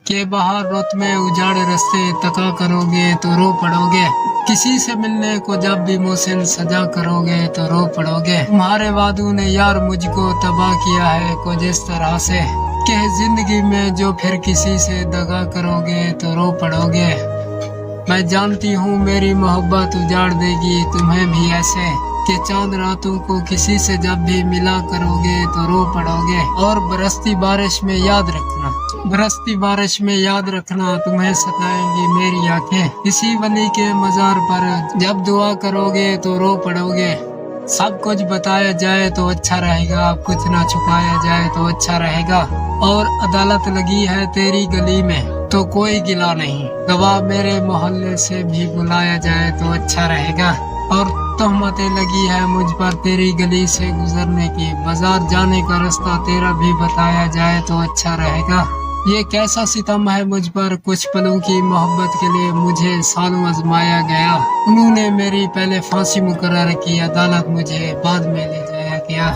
کہ باہر رت میں اجاڑے رستے تکا کرو گے تو رو پڑو گے، کسی سے ملنے کو جب بھی محسن سجا کرو گے تو رو پڑو گے۔ تمہارے وعدوں نے یار مجھ کو تباہ کیا ہے کچھ اس طرح سے کہ زندگی میں جو پھر کسی سے دغا کرو گے تو رو پڑو گے۔ میں جانتی ہوں میری محبت اجاڑ دے گی تمہیں بھی ایسے کہ چاند راتوں کو کسی سے جب بھی ملا کرو گے تو رو پڑو گے۔ اور برستی بارش میں یاد رکھنا، برستی بارش میں یاد رکھنا تمہیں ستائیں گی میری آنکھیں، کسی ولی کے مزار پر جب دعا کرو گے تو رو پڑو گے۔ سب کچھ بتایا جائے تو اچھا رہے گا، کچھ نہ چھپایا جائے تو اچھا رہے گا، اور عدالت لگی ہے تیری گلی میں تو کوئی گلا نہیں، گواہ میرے محلے سے بھی بلایا جائے تو اچھا رہے گا، اور تہمتیں لگی ہے مجھ پر تیری گلی سے گزرنے کی، بازار جانے کا راستہ تیرا بھی بتایا جائے تو اچھا رہے گا۔ یہ کیسا ستم ہے مجھ پر، کچھ پلوں کی محبت کے لیے مجھے سالوں آزمایا گیا، انہوں نے میری پہلے پھانسی مقرر کی، عدالت مجھے بعد میں لے جایا گیا۔